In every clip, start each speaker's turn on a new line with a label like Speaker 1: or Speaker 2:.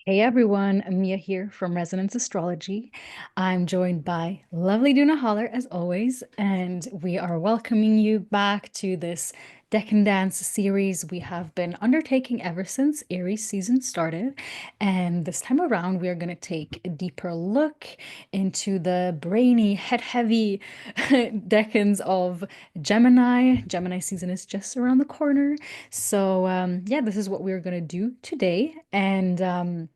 Speaker 1: Hey everyone, Mia here from Resonance Astrology. I'm joined by lovely Duna Holler as always, and we are welcoming you back to this Decan Dance series we have been undertaking ever since Aries season started. And this time around, we are going to take a deeper look into the brainy, head-heavy decans of Gemini. Gemini season is just around the corner. So yeah, this is what we're going to do today. And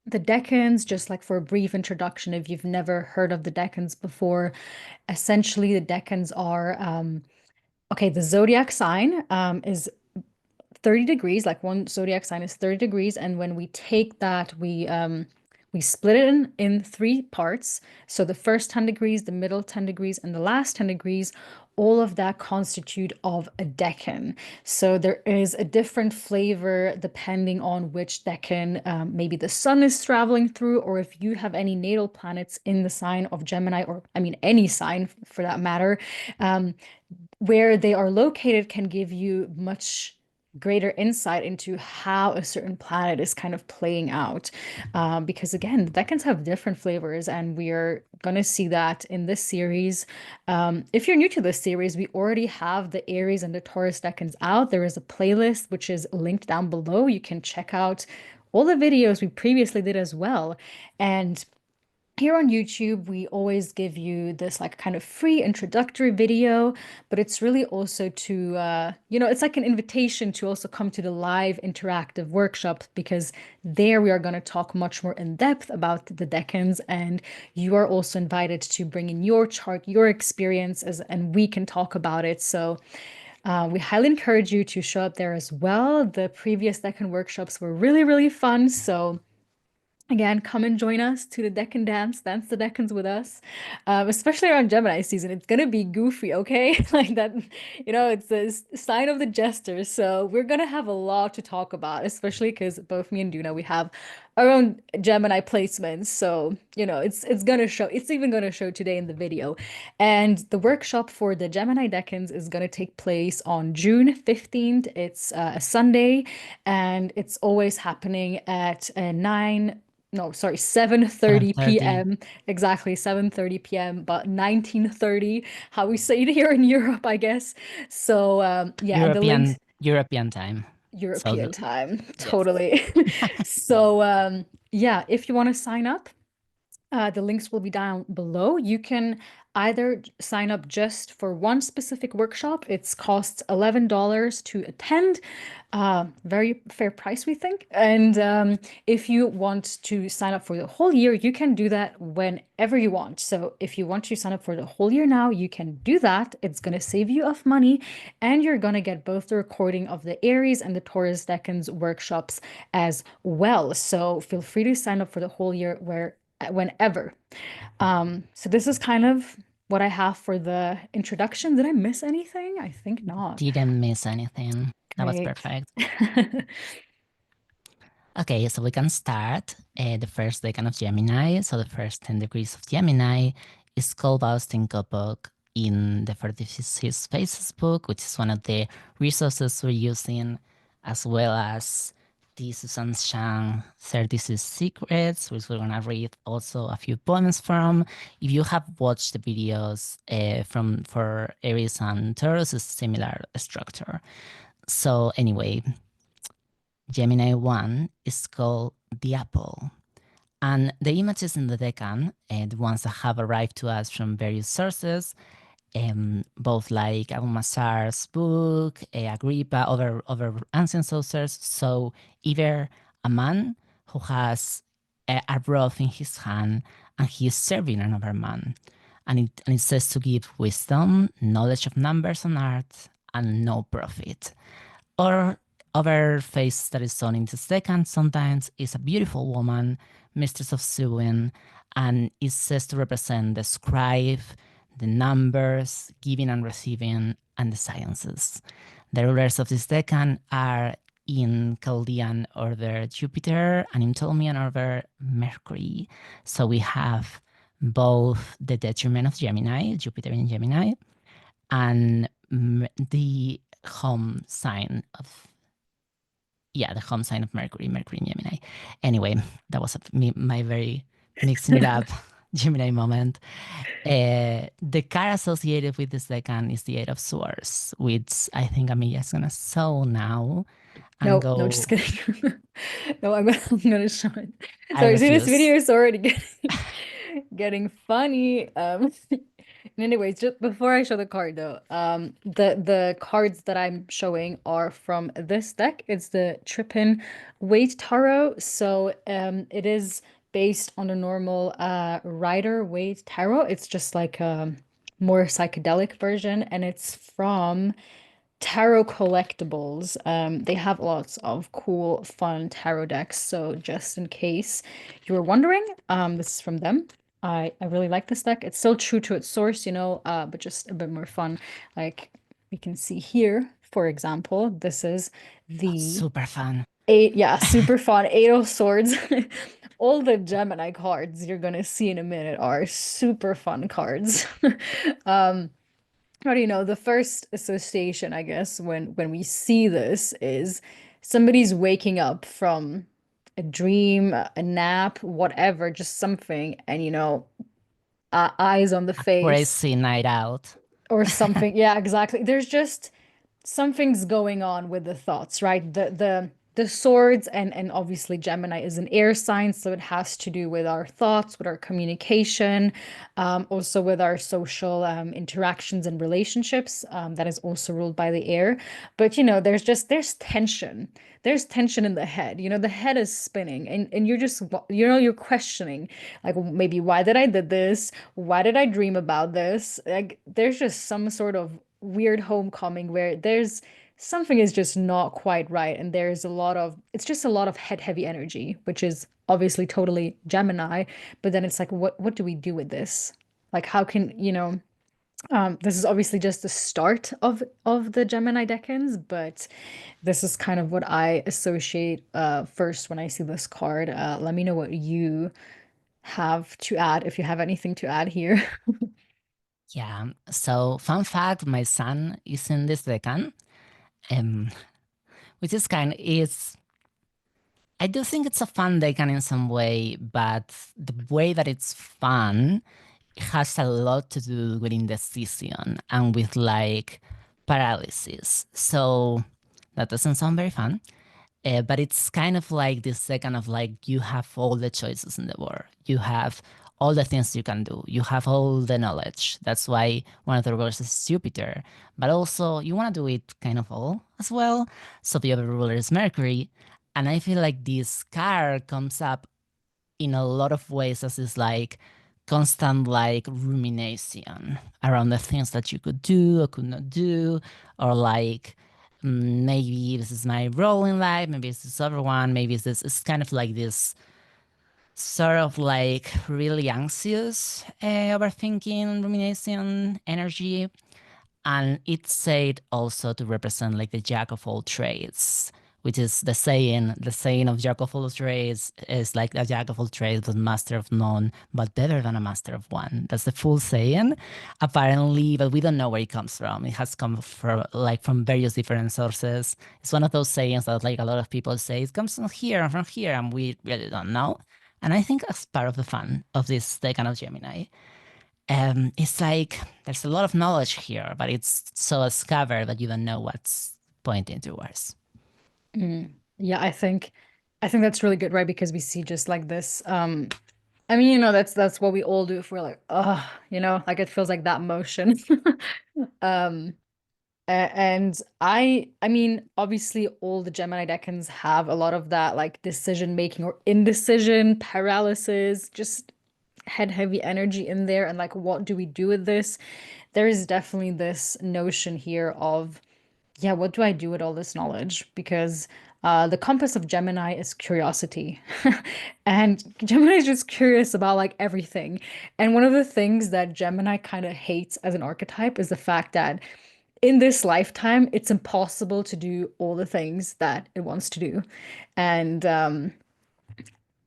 Speaker 1: the Decans, just like for a brief introduction, if you've never heard of the Decans before, essentially the Decans are okay, the zodiac sign is 30 degrees, like one zodiac sign is 30 degrees, and when we take that, we split it in three parts. So the first 10 degrees, the middle 10 degrees, and the last 10 degrees, all of that constitute of a decan. So there is a different flavor depending on which decan maybe the sun is traveling through, or if you have any natal planets in the sign of Gemini, or I mean any sign for that matter, um, where they are located can give you much greater insight into how a certain planet is kind of playing out. Because again, the decans have different flavors, and we are going to see that in this series. If you're new to this series, we already have the Aries and the Taurus decans out. There is a playlist which is linked down below. You can check out all the videos we previously did as well. And here on YouTube, we always give you this like kind of free introductory video, but it's really also to, it's like an invitation to also come to the live interactive workshops, because there we are going to talk much more in depth about the decans, and you are also invited to bring in your chart, your experiences, and we can talk about it. So we highly encourage you to show up there as well. The previous decan workshops were really, really fun. So again, come and join us to the Decan dance. Dance the Decans with us, especially around Gemini season. It's gonna be goofy, okay? Like that, it's a sign of the jester. So we're gonna have a lot to talk about, especially because both me and Duna, we have our own Gemini placements. So, it's gonna show. It's even gonna show today in the video. And the workshop for the Gemini Decans is gonna take place on June 15th. It's a Sunday, and it's always happening at 9 no, sorry, 7:30
Speaker 2: 7:30
Speaker 1: p.m. Exactly, 7:30 p.m., but 19:30, how we say it here in Europe, I guess. So, yeah, and the links,
Speaker 2: European time. So
Speaker 1: European time,
Speaker 2: yes.
Speaker 1: totally. So, yeah, if you want to sign up, the links will be down below. You can either sign up just for one specific workshop. It's costs $11 to attend. Very fair price, we think. And if you want to sign up for the whole year, you can do that whenever you want. So if you want to sign up for the whole year now, you can do that. It's going to save you of money, and you're going to get both the recording of the Aries and the Taurus Decans workshops as well. So feel free to sign up for the whole year whenever. So this is kind of what I have for the introduction. Did I miss anything? I think not.
Speaker 2: Didn't miss anything. That was
Speaker 1: Great.
Speaker 2: perfect. Okay, so we can start the first decan of Gemini. So the first 10 degrees of Gemini is called Austin Kopok in the 46 Faces book, which is one of the resources we're using, as well as the Susan Shang 36 Secrets, which we're gonna read also a few poems from. If you have watched the videos for Aries and Taurus, it's similar structure. So anyway, Gemini 1 is called the apple. And the images in the decan, the ones that have arrived to us from various sources, both like Abu Mazar's book, Agrippa, other ancient sources. So either a man who has a rod in his hand and he is serving another man. And it says to give wisdom, knowledge of numbers and art, and no profit. Or other face that is shown in the second sometimes is a beautiful woman, mistress of sewing, and it says to represent the scribe, the numbers, giving and receiving, and the sciences. The rulers of this decan are in Chaldean order Jupiter and in Ptolemaic order Mercury. So we have both the detriment of Gemini, Jupiter in Gemini, and the home sign of yeah, the home sign of Mercury, Mercury in Gemini. Anyway, that was my very mixing it up Gemini moment. The card associated with this decan is the Eight of Swords, which I think Amelia's gonna sew now and
Speaker 1: No, no, just
Speaker 2: go.
Speaker 1: kidding. No, I'm gonna show it.
Speaker 2: I
Speaker 1: Sorry, see, this
Speaker 2: refuse.
Speaker 1: video is already getting funny. Anyways, just before I show the card though, the cards that I'm showing are from this deck. It's the Trippin Waite Tarot. So it is based on the normal Rider Waite Tarot. It's just like a more psychedelic version, and it's from Tarot Collectibles. They have lots of cool, fun tarot decks. So just in case you were wondering, this is from them. I really like this deck. It's still true to its source, but just a bit more fun. Like we can see here, for example, this is
Speaker 2: Oh,
Speaker 1: the
Speaker 2: super fun.
Speaker 1: eight, yeah, super fun, Eight of Swords. All the Gemini cards you're gonna see in a minute are super fun cards. Um, how do you know? The first association, I guess, when we see this is somebody's waking up from a dream, a nap, whatever, just something, and eyes on the
Speaker 2: A
Speaker 1: face
Speaker 2: crazy night out.
Speaker 1: or something. Yeah, exactly. There's just something's going on with the thoughts, right? The swords and obviously Gemini is an air sign, so it has to do with our thoughts, with our communication, also with our social interactions and relationships. That is also ruled by the air. But there's tension. There's tension in the head. The head is spinning, and you're just you're questioning, like maybe why did I did this? Why did I dream about this? Like there's just some sort of weird homecoming where there's something is just not quite right, and there's it's just a lot of head heavy energy, which is obviously totally Gemini. But then it's like, what do we do with this? Like how can this is obviously just the start of the Gemini decans, but this is kind of what I associate first when I see this card. Let me know what you have to add, if you have anything to add here.
Speaker 2: Yeah. So, fun fact: my son is in this decan, um, which is kind is. I do think it's a fun decan in some way, but the way that it's fun has a lot to do with indecision and with like paralysis. So that doesn't sound very fun. But it's kind of like this second of like you have all the choices in the world. You have all the things you can do. You have all the knowledge. That's why one of the rulers is Jupiter. But also you want to do it kind of all as well. So the other ruler is Mercury. And I feel like this card comes up in a lot of ways as this like constant like rumination around the things that you could do or could not do, or like maybe this is my role in life, maybe it's this other one, maybe it's kind of like this sort of like really anxious overthinking, rumination energy. And it's said also to represent like the jack of all trades, which is the saying of jack of all trades is like a jack of all trades, but master of none, but better than a master of one. That's the full saying, apparently, but we don't know where it comes from. It has come from various different sources. It's one of those sayings that like a lot of people say it comes from here, and we really don't know. And I think that's part of the fun of this Decan of Gemini. It's like there's a lot of knowledge here, but it's so scattered that you don't know what's pointing towards.
Speaker 1: Yeah, I think that's really good, right? Because we see just like this. I mean, that's what we all do if we're like, oh, like it feels like that motion. Um, and I mean, obviously all the Gemini decans have a lot of that like decision making or indecision, paralysis, just head heavy energy in there. And like, what do we do with this? There is definitely this notion here of, yeah, what do I do with all this knowledge? Because the compass of Gemini is curiosity. And Gemini is just curious about like everything. And one of the things that Gemini kind of hates as an archetype is the fact that in this lifetime, it's impossible to do all the things that it wants to do. And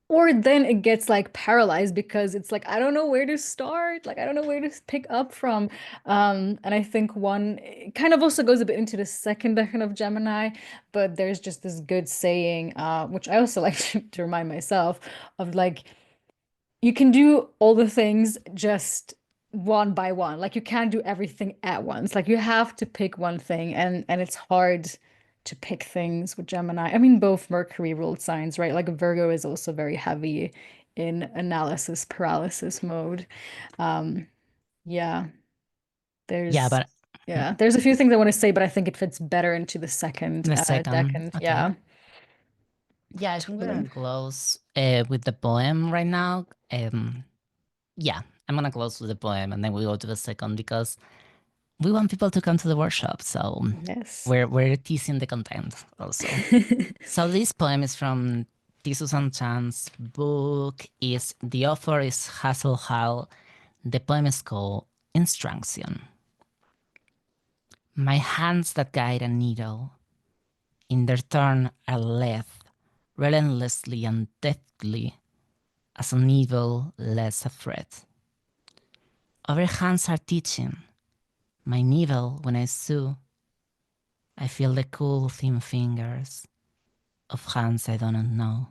Speaker 1: Or then it gets like paralyzed because it's like I don't know where to start, like I don't know where to pick up from. And I think one it kind of also goes a bit into the second decan of Gemini, but there's just this good saying, which I also like to remind myself of, like you can do all the things just one by one. Like you can't do everything at once. Like you have to pick one thing, and it's hard to pick things with Gemini. I mean, both Mercury ruled signs, right? Like Virgo is also very heavy in analysis paralysis mode. Um, yeah,
Speaker 2: Yeah,
Speaker 1: there's
Speaker 2: but
Speaker 1: yeah, there's a few things I want to say, but I think it fits better into the second
Speaker 2: the second,
Speaker 1: decan.
Speaker 2: okay.
Speaker 1: Yeah,
Speaker 2: Yeah, I think we're
Speaker 1: totally.
Speaker 2: gonna close with the poem right now. Yeah, I'm gonna close with the poem and then we go to the second because we want people to come to the workshop. So
Speaker 1: Yes.
Speaker 2: we're teasing the content also. So this poem is from T. Susan Chan's book. Is the author is Hazel Hall. The poem is called Instruction. My hands that guide a needle, in their turn are led relentlessly and deftly as a needle lets a thread. Other hands are teaching. My needle, when I sew, I feel the cool thin fingers of hands I do not know.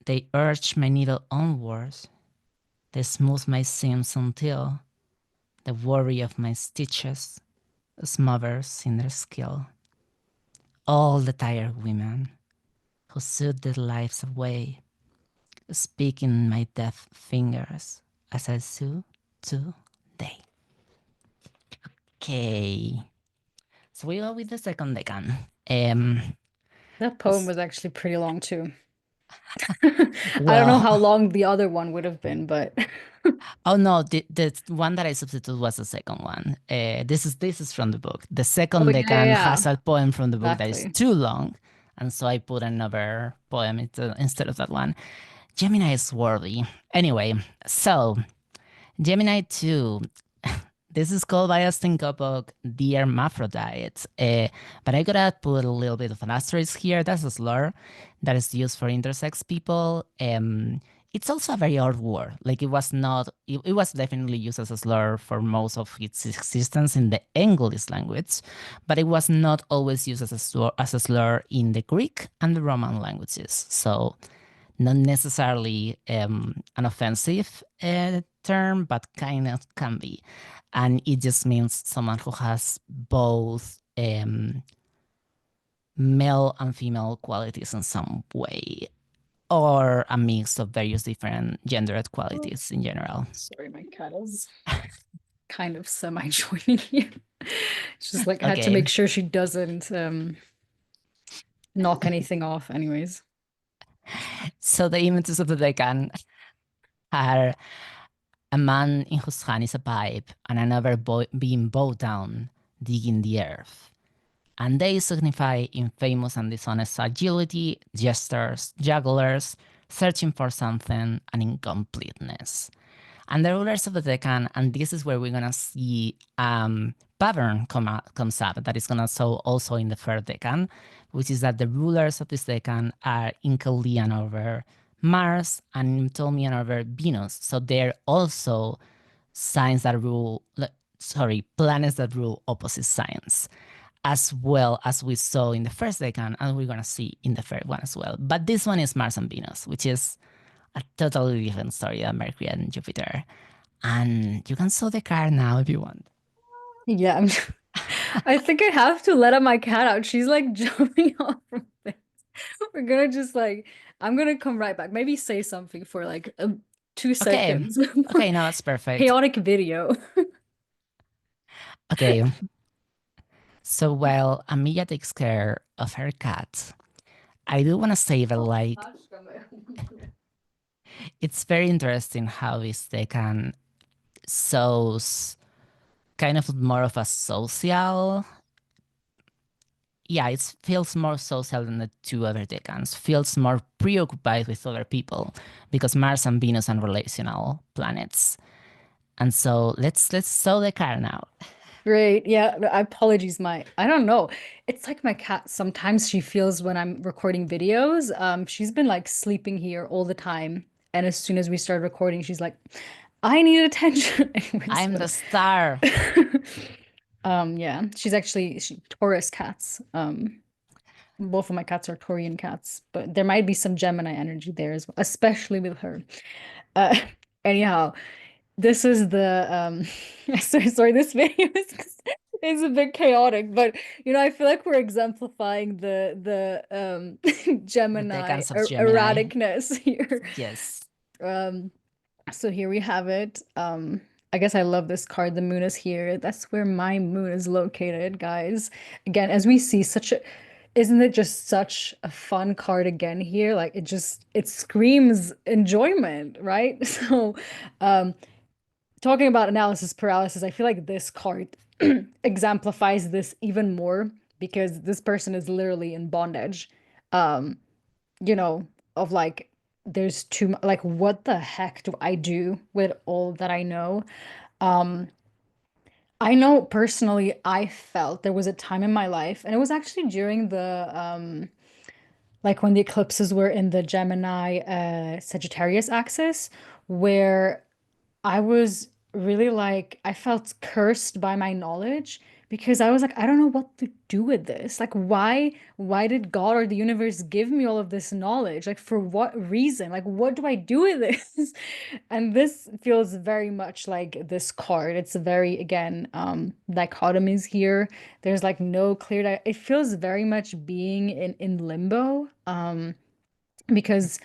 Speaker 2: They urge my needle onwards. They smooth my seams until the worry of my stitches smothers in their skill. All the tired women who soothe their lives away speak in my deft fingers as I sew today. Okay, so we go with the second decan.
Speaker 1: That poem was actually pretty long too. I don't know
Speaker 2: Well,
Speaker 1: how long the other one would have been, but
Speaker 2: oh no, the one that I substituted was the second one. This is from the book. The
Speaker 1: oh
Speaker 2: second
Speaker 1: yeah, yeah,
Speaker 2: decan
Speaker 1: yeah,
Speaker 2: has a poem from the book that is
Speaker 1: exactly.
Speaker 2: too long, and so I put another poem instead of that one. Gemini is worthy. Anyway, so Gemini II. This is called by Austin Kopok the hermaphrodite. But I gotta put a little bit of an asterisk here. That's a slur that is used for intersex people. It's also a very old word. Like it was definitely used as a slur for most of its existence in the English language, but it was not always used as a slur in the Greek and the Roman languages. So not necessarily an offensive term, but kind of can be. And it just means someone who has both male and female qualities in some way, or a mix of various different gendered
Speaker 1: Oh,
Speaker 2: qualities in general.
Speaker 1: sorry, my cat is kind of semi-joining here. She's like, I had to
Speaker 2: Okay,
Speaker 1: make sure she doesn't knock anything off anyways.
Speaker 2: so the images of the decan are a man in whose hand is a pipe and another boy being bowed down, digging the earth. And they signify infamous and dishonest agility, gestures, jugglers, searching for something, and incompleteness. And the rulers of the Decan, and this is where we're gonna see pattern comes up that is gonna show also in the third Decan, which is that the rulers of this Decan are in Chaldean over Mars and in Ptolemaic over Venus. So they're also signs that rule, sorry, planets that rule opposite signs, as well as we saw in the first Decan, and we're gonna see in the third one as well. But this one is Mars and Venus, which is a totally different story than Mercury and Jupiter. And you can show the card now if you want.
Speaker 1: Yeah, I think I have to let my cat out. She's like jumping off from things. We're gonna just like, I'm gonna come right back. Maybe say something for like two
Speaker 2: Okay,
Speaker 1: seconds.
Speaker 2: okay, now that's perfect.
Speaker 1: Chaotic video.
Speaker 2: Okay, so while Amelia takes care of her cat, I do want to say that like it's very interesting how this they can shows kind of more of a social. Yeah, it feels more social than the two other decans. Feels more preoccupied with other people because Mars and Venus are relational planets. And so let's show the card now.
Speaker 1: Great. Yeah, no, apologies, I don't know. It's like my cat sometimes she feels when I'm recording videos. She's been like sleeping here all the time. And as soon as we start recording, she's like, I need attention. Anyways,
Speaker 2: I'm
Speaker 1: but
Speaker 2: the star.
Speaker 1: yeah, she's actually Taurus cats. Both of my cats are Taurian cats, but there might be some Gemini energy there as well, especially with her. Uh, anyhow, this is the sorry, this video is a bit chaotic, but I feel like we're exemplifying the
Speaker 2: The
Speaker 1: Gemini
Speaker 2: Decans of Gemini.
Speaker 1: erraticness here.
Speaker 2: Yes.
Speaker 1: Um, so here we have it. I guess I love this card. The moon is here. That's where my moon is located, guys. Again, as we see, isn't it just such a fun card again here? Like it screams enjoyment, right? So, um, talking about analysis paralysis, I feel like this card exemplifies this even more because this person is literally in bondage. Um, you know, of like there's too much, like what the heck do I do with all that I know? Um, I know personally I felt there was a time in my life, and it was actually during the like when the eclipses were in the Gemini Sagittarius axis, where I was really like, I felt cursed by my knowledge because I was like, I don't know what to do with this. Like, why did God or the universe give me all of this knowledge? Like, for what reason? Like, what do I do with this? And this feels very much like this card. It's very, again, dichotomies here. There's like no clear, it feels very much being in limbo. Because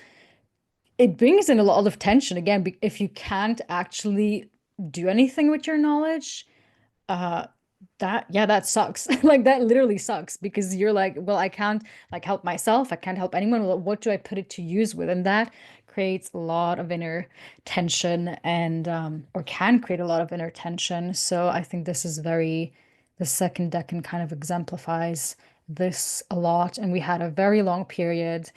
Speaker 1: it brings in a lot of tension again if you can't actually do anything with your knowledge. uh that, yeah, that sucks. Like that literally sucks because you're like, well, I can't like help myself, I can't help anyone. Well, what do I put it to use with? And that creates a lot of inner tension, and or can create a lot of inner tension. So I think this is very, the second decan kind of exemplifies this a lot. And we had a very long period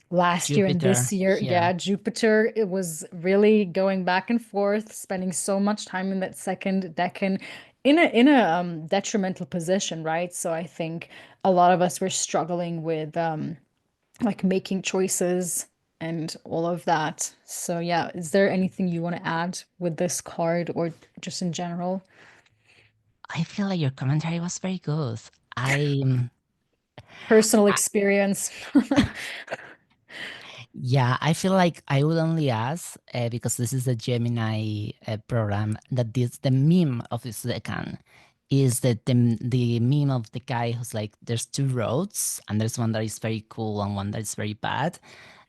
Speaker 1: last year and this
Speaker 2: Jupiter
Speaker 1: year. Yeah,
Speaker 2: here.
Speaker 1: Jupiter, it was really going back and forth, spending so much time in that second decan in a detrimental position, right? So I think a lot of us were struggling with like making choices and all of that. So yeah, is there anything you want to add with this card or just in general?
Speaker 2: I feel like your commentary was very good. I,
Speaker 1: Personal
Speaker 2: I
Speaker 1: experience.
Speaker 2: yeah, I feel like I would only ask because this is a Gemini program that this the meme of this decan is that the meme of the guy who's like there's two roads and there's one that is very cool and one that is very bad,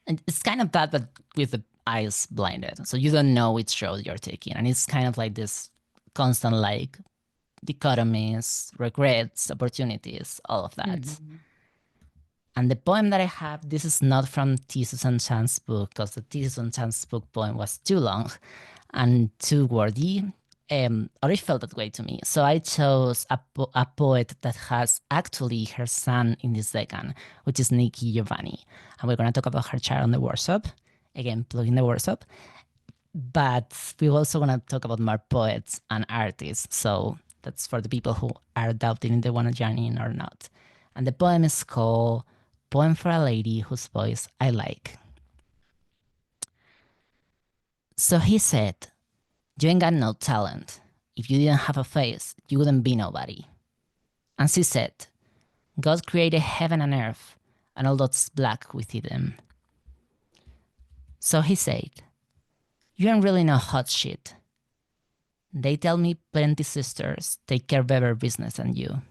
Speaker 2: and it's kind of bad but with the eyes blinded, so you don't know which road you're taking, and it's kind of like this constant like dichotomies, regrets, opportunities, all of that.
Speaker 1: Mhm.
Speaker 2: And the poem that I have, this is not from T. Susan Chan's book, because the T. Susan Chan's book poem was too long and too wordy, or it felt that way to me. So I chose a poet that has actually her son in this decan, which is Nikki Giovanni. And we're going to talk about her chart on the workshop. Again, plugging the workshop. But we also want to talk about more poets and artists. So that's for the people who are doubting if they want to join in or not. And the poem is called Poem for a Lady Whose Voice I Like. So he said, you ain't got no talent. If you didn't have a face, you wouldn't be nobody. And she said, God created heaven and earth, and all that's black within them. So he said, you ain't really no hot shit. They tell me plenty sisters take care better business than you.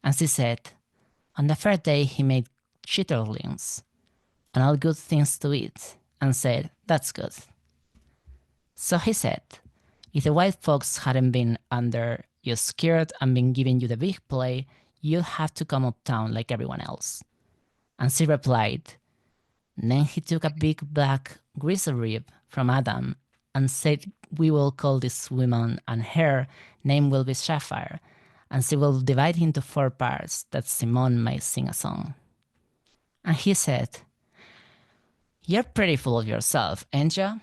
Speaker 2: And she said, on the third day he made chitterlings and all good things to eat, and said, that's good. So he said, if the white folks hadn't been under your skirt and been giving you the big play, you'd have to come uptown like everyone else. And she replied, then he took a big black grizzly rib from Adam and said, we will call this woman, and her name will be Sapphire, and she will divide into four parts that Simone may sing a song. And he said, you're pretty full of yourself, ain't ya?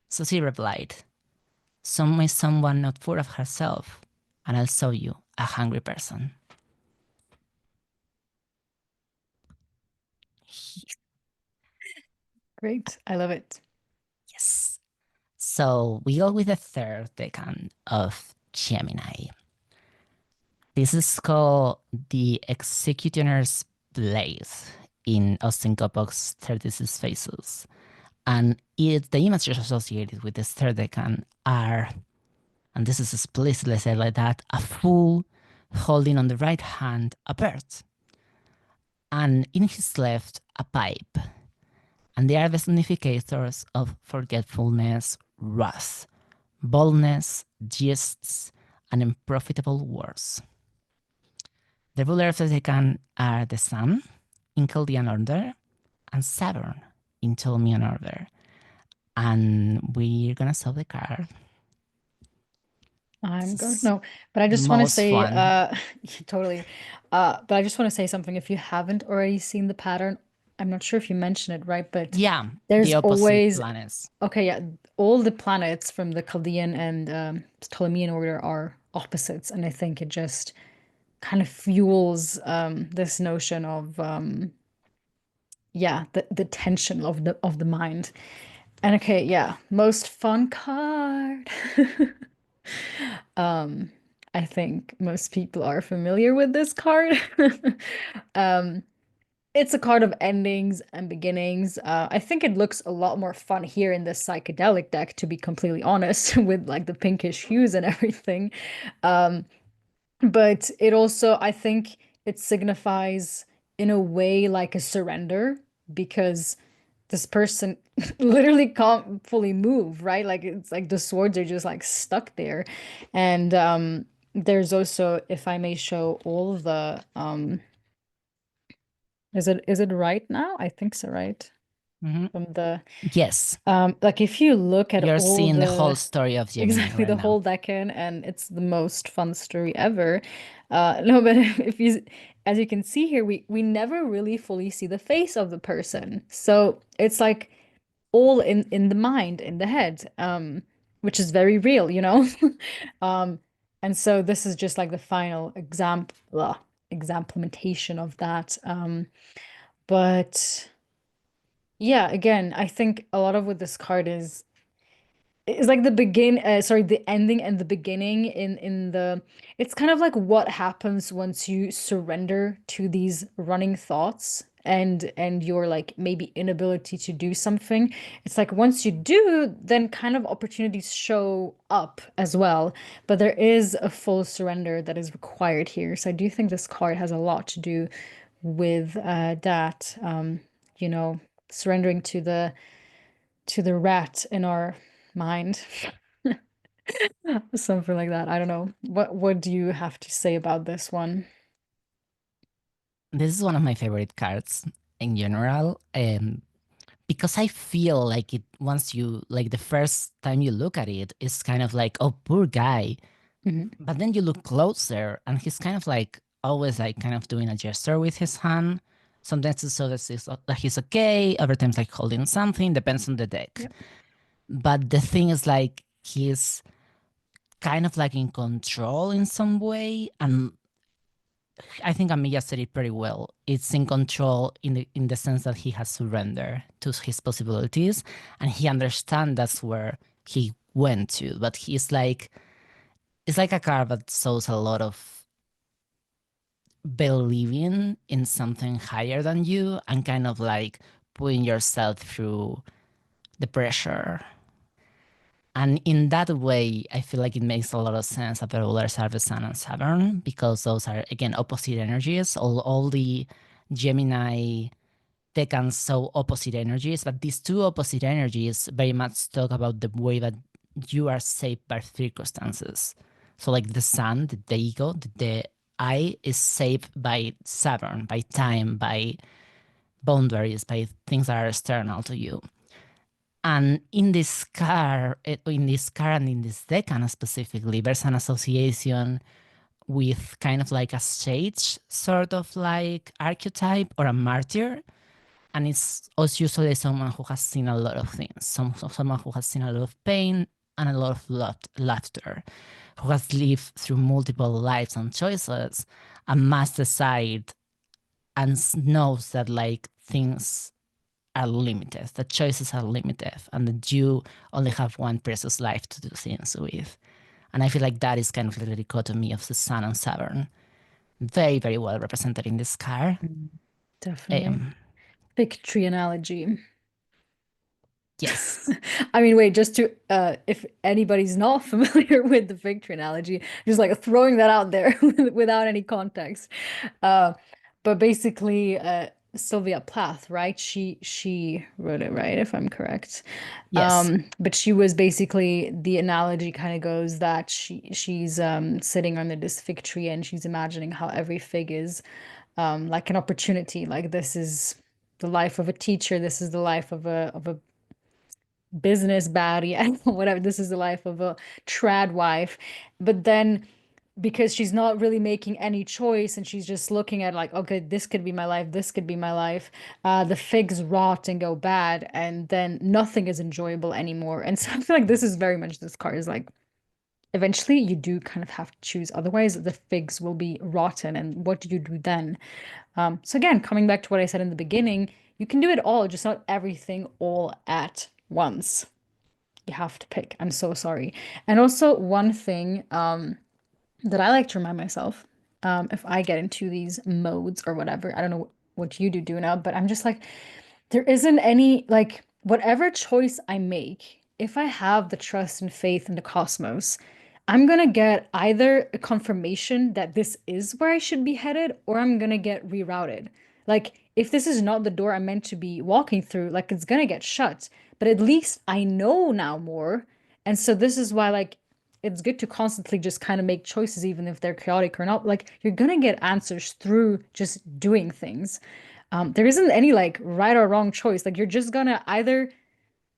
Speaker 2: So she replied, someone not full of herself, and I'll show you a hungry person.
Speaker 1: Great. I love it.
Speaker 2: Yes. So we go with the third decan of Gemini. This is called the Executioner's Place in Austin Kopok's 36 Faces. And the images associated with this third decan are, and this is explicitly said like that, a fool holding on the right hand a bird, and in his left a pipe. And they are the significators of forgetfulness, wrath, boldness, jests, and unprofitable words. The rulers of the Decan are the Sun in Chaldean order and Saturn in Ptolemaic order. And we're gonna solve the card.
Speaker 1: I'm
Speaker 2: This
Speaker 1: going
Speaker 2: is
Speaker 1: no, but I just want to
Speaker 2: most
Speaker 1: say,
Speaker 2: fun.
Speaker 1: totally. But I just want to say something. If you haven't already seen the pattern, I'm not sure if you mentioned it, right? But
Speaker 2: Yeah,
Speaker 1: there's
Speaker 2: the opposite
Speaker 1: always,
Speaker 2: planets.
Speaker 1: okay, yeah, all the planets from the Chaldean and Ptolemaic order are opposites, and I think it just kind of fuels this notion of yeah, the tension of the mind. And okay, yeah, most fun card. Um, I think most people are familiar with this card. Um, it's a card of endings and beginnings. I think it looks a lot more fun here in this psychedelic deck, to be completely honest, with like the pinkish hues and everything. Um, but it also, I think it signifies in a way like a surrender because this person literally can't fully move, right? Like it's like the swords are just like stuck there. And there's also, if I may show all the is it right now? I think so, right?
Speaker 2: Mhm.
Speaker 1: From the
Speaker 2: Yes,
Speaker 1: like if you look at
Speaker 2: you're
Speaker 1: all
Speaker 2: seeing the whole
Speaker 1: the
Speaker 2: story of Gemini
Speaker 1: exactly
Speaker 2: right
Speaker 1: the
Speaker 2: now.
Speaker 1: whole Decan, and it's the most fun story ever. No, but if you, as you can see here, we never really fully see the face of the person. So it's like all in the mind, in the head, which is very real, you know. Um, and so this is just like the final exemplimentation of that. But yeah, again, I think a lot of what this card is it's like the ending and the beginning in the it's kind of like what happens once you surrender to these running thoughts and your like maybe inability to do something. It's like once you do, then kind of opportunities show up as well, but there is a full surrender that is required here. So I do think this card has a lot to do with that you know, surrendering to the rat in our mind. Something like that. I don't know. What do you have to say about this one?
Speaker 2: This is one of my favorite cards in general, because I feel like it once you like the first time you look at it, it's kind of like, oh, poor guy.
Speaker 1: Mhm.
Speaker 2: But then you look closer, and he's kind of like always like kind of doing a gesture with his hand. Sometimes it's so that he's okay. Other times like holding something. Depends on the deck.
Speaker 1: Yep.
Speaker 2: But the thing is like he's kind of like in control in some way, and I think Amiya said it pretty well. It's in control in the sense that he has surrendered to his possibilities, and he understands that's where he went to. But he's like it's like a card that shows a lot of believing in something higher than you and kind of like putting yourself through the pressure. And in that way, I feel like it makes a lot of sense that the rulers are the Sun and Saturn because those are again opposite energies. All the Gemini they can show opposite energies, but these two opposite energies very much talk about the way that you are shaped by circumstances. So like the Sun, the ego, the I is shaped by Saturn, by time, by boundaries, by things that are external to you. And in this car and in this decan specifically, there's an association with kind of like a sage sort of like archetype or a martyr. And it's also usually someone who has seen a lot of things, someone who has seen a lot of pain, and a lot of laughter, who has lived through multiple lives and choices, and must decide and knows that like things are limited, that choices are limited, and that you only have one precious life to do things with. And I feel like that is kind of like the dichotomy of the Sun and Saturn. Very, very well represented in this car.
Speaker 1: Mm, definitely.
Speaker 2: Um,
Speaker 1: Fig tree analogy.
Speaker 2: yes.
Speaker 1: I mean, wait, just to if anybody's not familiar with the fig tree analogy, just like throwing that out there without any context. Uh, but basically, Sylvia Plath, right? She wrote it, right, if I'm correct.
Speaker 2: Yes.
Speaker 1: But she was basically the analogy kind of goes that she's sitting under this fig tree and she's imagining how every fig is like an opportunity. Like this is the life of a teacher. This is the life of a business baddie, whatever. This is the life of a trad wife. But then because she's not really making any choice and she's just looking at like, okay, this could be my life, this could be my life, the figs rot and go bad, and then nothing is enjoyable anymore. And so I feel like this is very much this card is like eventually you do kind of have to choose. Otherwise, the figs will be rotten. And what do you do then? So again, coming back to what I said in the beginning, you can do it all, just not everything all at once. You have to pick. I'm so sorry. And also one thing that I like to remind myself, if I get into these modes or whatever, I don't know what you do now, but I'm just like, there isn't any, like, whatever choice I make, if I have the trust and faith in the cosmos, I'm gonna get either a confirmation that this is where I should be headed, or I'm gonna get rerouted. Like, if this is not the door I'm meant to be walking through, like, it's gonna get shut. But at least I know now more. And so this is why, like, it's good to constantly just kind of make choices, even if they're chaotic or not. Like, you're gonna get answers through just doing things. There isn't any like right or wrong choice. Like, you're just gonna either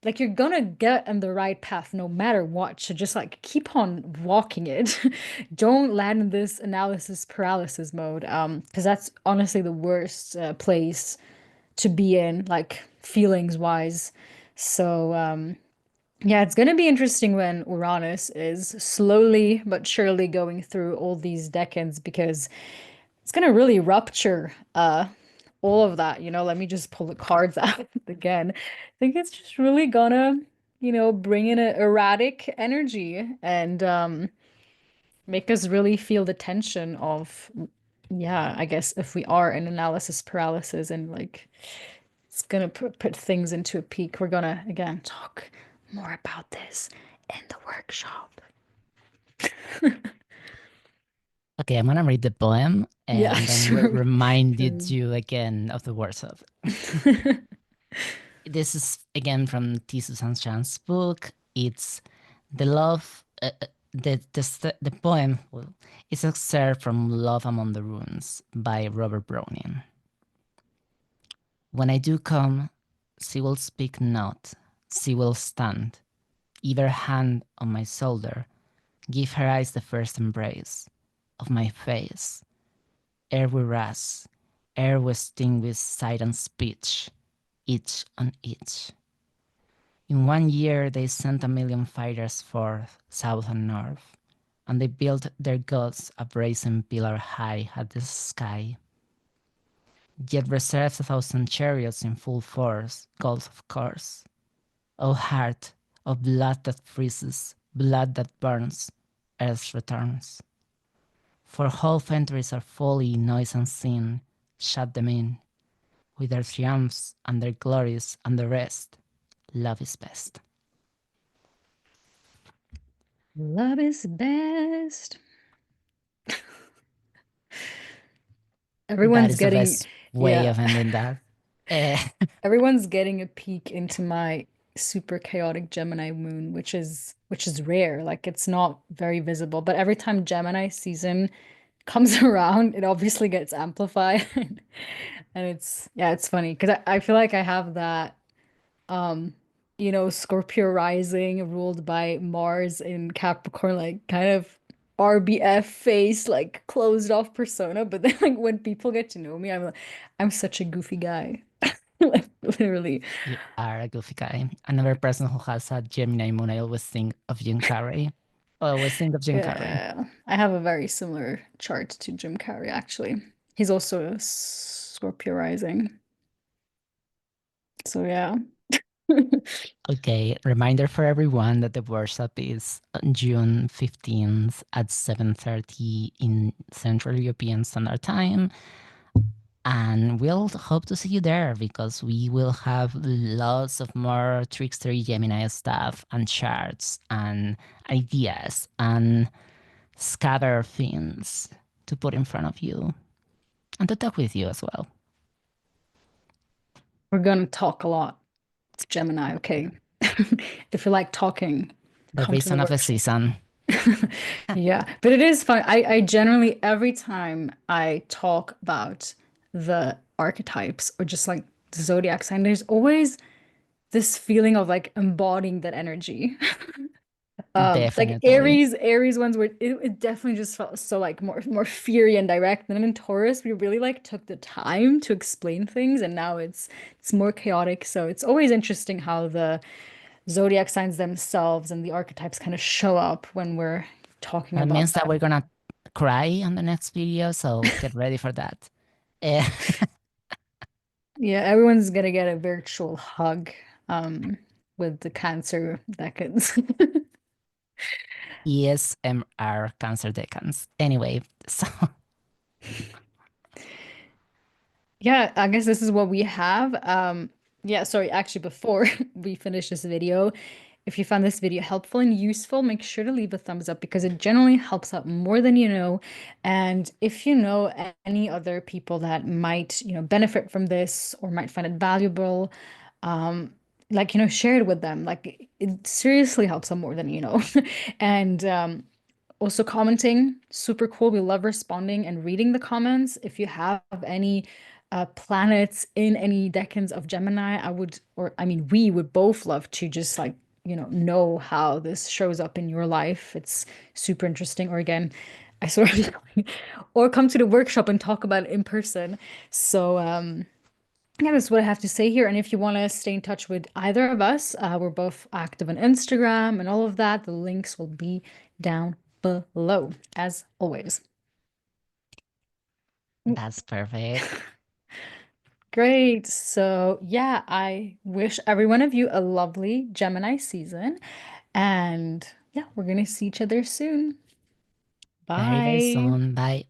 Speaker 1: like you're gonna get on the right path no matter what. So just like keep on walking it. Don't land in this analysis paralysis mode. Because that's honestly the worst place to be in, like feelings wise. So yeah, it's going to be interesting when Uranus is slowly but surely going through all these decans because it's going to really rupture all of that. Let me just pull the cards out again. I think it's just really gonna, bring in a erratic energy and make us really feel the tension of, yeah, I guess if we are in analysis paralysis and like it's gonna put things into a peak. We're gonna again talk more about this in the workshop.
Speaker 2: Okay, I'm gonna read the poem
Speaker 1: Yeah,
Speaker 2: and then
Speaker 1: sure.
Speaker 2: remind
Speaker 1: Sure.
Speaker 2: you again of the words of it. This is again from T. Susan Chan's book. It's the love. The poem is excerpt from Love Among the Ruins by Robert Browning. When I do come, she will speak not, she will stand, either hand on my shoulder, give her eyes the first embrace of my face, ere we rise, ere we extinguish sight and speech, each on each. In 1 year they sent 1,000,000 fighters forth, south and north, and they built their gods a brazen pillar high at the sky. Yet reserved 1,000 chariots in full force, gods of course. O heart of blood that freezes, blood that burns, earth returns. For whole centuries are folly, noise, and sin, shut them in. With their triumphs and their glories and the rest, love is best.
Speaker 1: Love is best.
Speaker 2: That
Speaker 1: Everyone's
Speaker 2: is the
Speaker 1: getting,
Speaker 2: best way
Speaker 1: yeah,
Speaker 2: of ending that. Eh,
Speaker 1: everyone's getting a peek into my super chaotic Gemini moon, which is rare. Like it's not very visible, but every time Gemini season comes around, it obviously gets amplified. And it's yeah, it's funny because I feel like I have that um Scorpio rising ruled by Mars in Capricorn, like kind of RBF face, like closed off persona. But then like when people get to know me, I'm such a goofy guy. Like literally.
Speaker 2: You are a goofy guy. Another person who has a Gemini moon, I always think of Jim Carrey. I always think of Jim Carrey.
Speaker 1: Yeah, I have a very similar chart to Jim Carrey, actually. He's also a Scorpio rising. So yeah.
Speaker 2: Okay, reminder for everyone that the workshop is on June 15th at 7:30 in Central European Standard Time. And we'll hope to see you there because we will have lots of more trickstery Gemini stuff and charts and ideas and scatter things to put in front of you and to talk with you as well.
Speaker 1: We're gonna talk a lot. It's Gemini, okay? If you like talking,
Speaker 2: The
Speaker 1: come to the
Speaker 2: reason of the
Speaker 1: workshop.
Speaker 2: season.
Speaker 1: Yeah, but it is fun. I generally, every time I talk about the archetypes or just like the zodiac sign, there's always this feeling of like embodying that energy. Like
Speaker 2: Definitely.
Speaker 1: Aries ones were it definitely just felt so like more fiery and direct. And then in Taurus, we really like took the time to explain things, and now it's more chaotic. So it's always interesting how the zodiac signs themselves and the archetypes kind of show up when we're talking
Speaker 2: That
Speaker 1: about
Speaker 2: means that
Speaker 1: that.
Speaker 2: we're gonna cry on the next video, so get ready for that. Eh,
Speaker 1: Yeah, everyone's gonna get a virtual hug with the Cancer decades.
Speaker 2: ESMR Cancer Decans. Anyway, so
Speaker 1: Yeah, I guess this is what we have. Yeah, sorry, actually, before we finish this video, if you found this video helpful and useful, make sure to leave a thumbs up because it generally helps out more than you know. And if you know any other people that might, benefit from this or might find it valuable, um, like, share it with them. Like, it seriously helps them more than you know. And also, commenting, super cool. We love responding and reading the comments. If you have any planets in any decans of Gemini, I mean, we would both love to just like, know how this shows up in your life. It's super interesting. Or again, I sort of, or come to the workshop and talk about it in person. So, yeah, that's what I have to say here. And if you want to stay in touch with either of us, we're both active on Instagram and all of that. The links will be down below, as always.
Speaker 2: that's perfect.
Speaker 1: Great. So, yeah, I wish every one of you a lovely Gemini season. And yeah, we're going to see each other soon.
Speaker 2: Very, very
Speaker 1: Bye.
Speaker 2: soon. Bye.